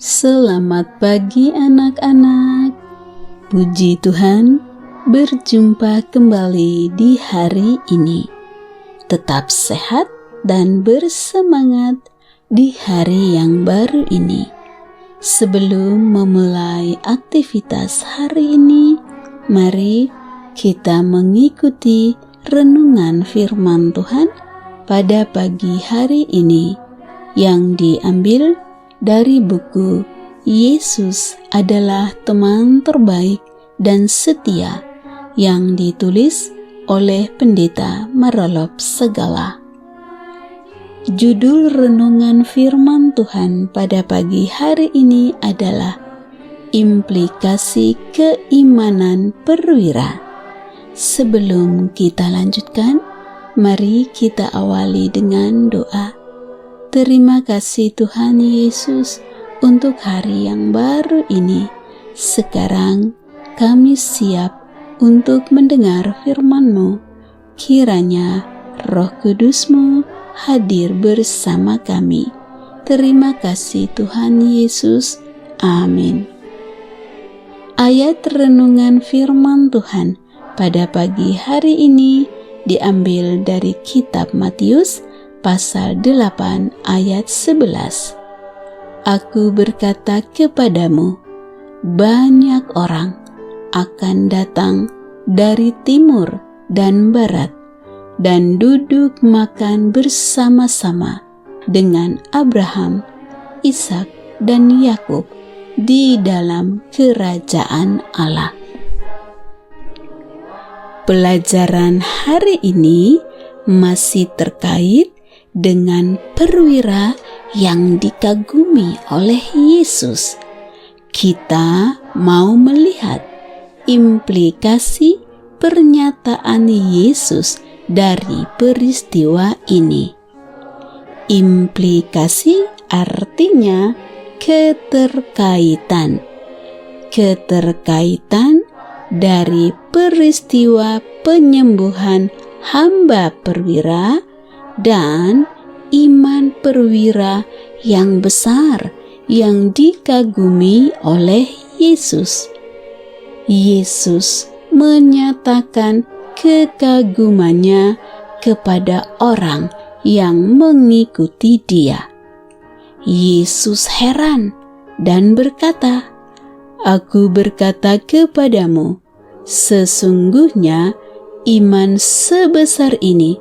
Selamat pagi anak-anak. Puji Tuhan, berjumpa kembali di hari ini. Tetap sehat dan bersemangat di hari yang baru ini. Sebelum memulai aktivitas hari ini, mari kita mengikuti renungan firman Tuhan pada pagi hari ini yang diambil dari buku Yesus adalah teman terbaik dan setia yang ditulis oleh Pendeta Marolop Segala. Judul renungan firman Tuhan pada pagi hari ini adalah Implikasi Keimanan Perwira. Sebelum kita lanjutkan, mari kita awali dengan doa. Terima kasih Tuhan Yesus untuk hari yang baru ini. Sekarang kami siap untuk mendengar firman-Mu. Kiranya Roh Kudus-Mu hadir bersama kami. Terima kasih Tuhan Yesus. Amin. Ayat renungan firman Tuhan pada pagi hari ini diambil dari kitab Matius pasal 8 ayat 11. Aku berkata kepadamu, banyak orang akan datang dari timur dan barat dan duduk makan bersama-sama dengan Abraham, Ishak, dan Yakub di dalam kerajaan Allah. Pelajaran hari ini masih terkait dengan perwira yang dikagumi oleh Yesus. Kita mau melihat implikasi pernyataan Yesus dari peristiwa ini. Implikasi artinya keterkaitan. Keterkaitan dari peristiwa penyembuhan hamba perwira dan iman perwira yang besar yang dikagumi oleh Yesus. Yesus menyatakan kekagumannya kepada orang yang mengikuti Dia. Yesus heran dan berkata, "Aku berkata kepadamu, sesungguhnya iman sebesar ini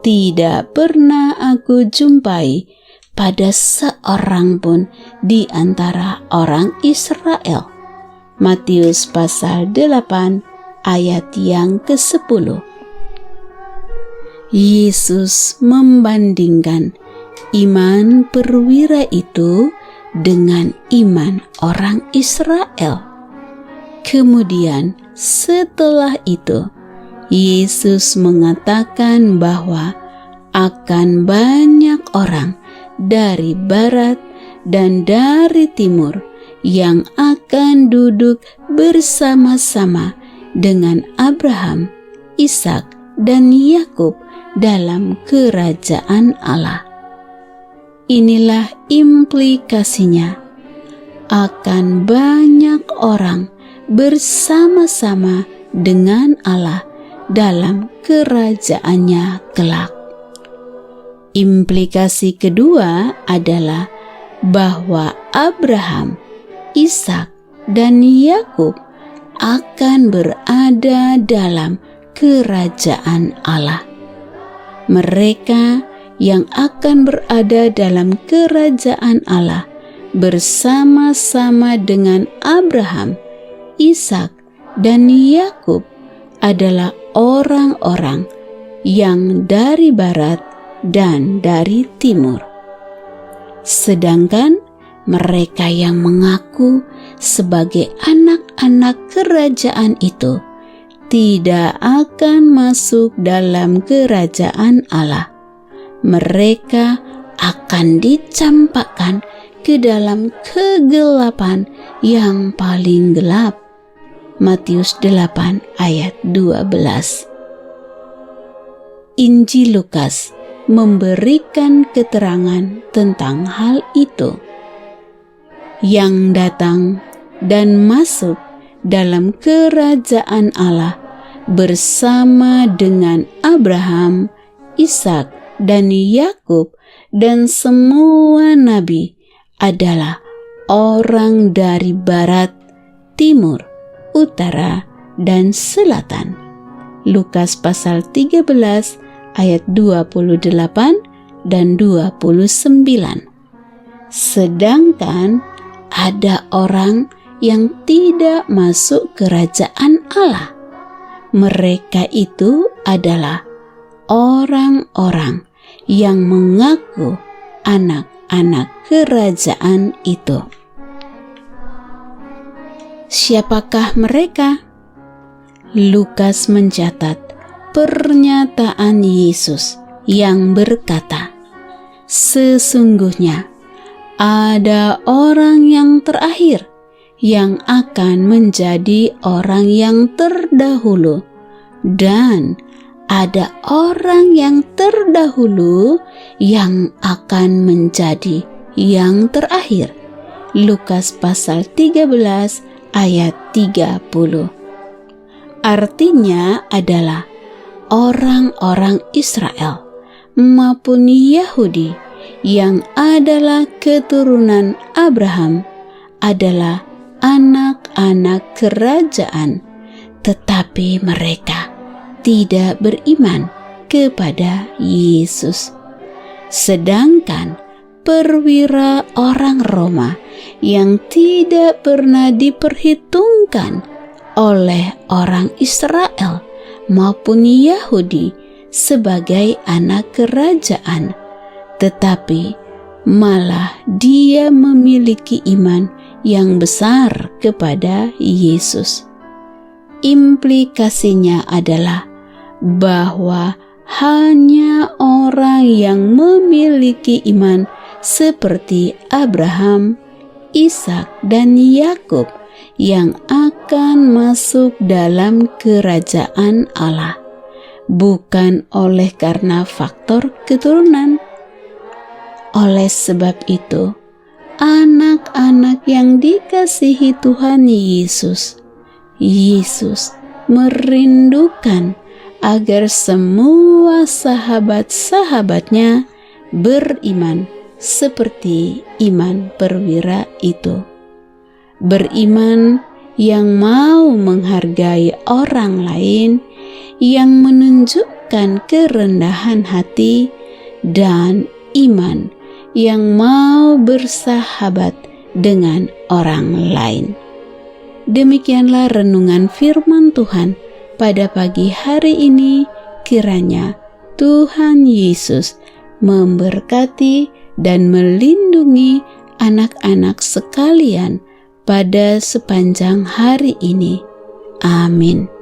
tidak pernah aku jumpai pada seorang pun di antara orang Israel." Matius pasal 8 ayat yang ke-10. Yesus membandingkan iman perwira itu dengan iman orang Israel. Kemudian setelah itu Yesus mengatakan bahwa akan banyak orang dari barat dan dari timur yang akan duduk bersama-sama dengan Abraham, Ishak, dan Yakub dalam kerajaan Allah. Inilah implikasinya. Akan banyak orang bersama-sama dengan Allah dalam kerajaannya kelak. Implikasi kedua adalah bahwa Abraham, Ishak, dan Yakub akan berada dalam kerajaan Allah. Mereka yang akan berada dalam kerajaan Allah bersama-sama dengan Abraham, Ishak, dan Yakub adalah orang-orang yang dari barat dan dari timur. Sedangkan mereka yang mengaku sebagai anak-anak kerajaan itu tidak akan masuk dalam kerajaan Allah. Mereka akan dicampakkan ke dalam kegelapan yang paling gelap. Matius 8 ayat 12. Injil Lukas memberikan keterangan tentang hal itu. yang datang dan masuk dalam kerajaan Allah bersama dengan Abraham, Ishak, dan Yakub dan semua nabi adalah orang dari barat, timur, utara, dan selatan. Lukas pasal 13 ayat 28 dan 29. Sedangkan ada orang yang tidak masuk kerajaan Allah. Mereka itu adalah orang-orang yang mengaku anak-anak kerajaan itu. Siapakah mereka? Lukas mencatat pernyataan Yesus yang berkata, "Sesungguhnya ada orang yang terakhir yang akan menjadi orang yang terdahulu, dan ada orang yang terdahulu yang akan menjadi yang terakhir." Lukas pasal 13 ayat 30. Artinya adalah orang-orang Israel maupun Yahudi yang adalah keturunan Abraham adalah anak-anak kerajaan, tetapi mereka tidak beriman kepada Yesus. Sedangkan perwira orang Roma yang tidak pernah diperhitungkan oleh orang Israel maupun Yahudi sebagai anak kerajaan, tetapi malah dia memiliki iman yang besar kepada Yesus. Implikasinya adalah bahwa hanya orang yang memiliki iman seperti Abraham, Ishak, dan Yakub yang akan masuk dalam kerajaan Allah, bukan oleh karena faktor keturunan. Oleh sebab itu, anak-anak yang dikasihi Tuhan Yesus merindukan agar semua sahabat-sahabatnya beriman seperti iman perwira itu. Beriman yang mau menghargai orang lain, yang menunjukkan kerendahan hati, dan iman yang mau bersahabat dengan orang lain. Demikianlah renungan firman Tuhan pada pagi hari ini. Kiranya Tuhan Yesus memberkati dan melindungi anak-anak sekalian pada sepanjang hari ini. Amin.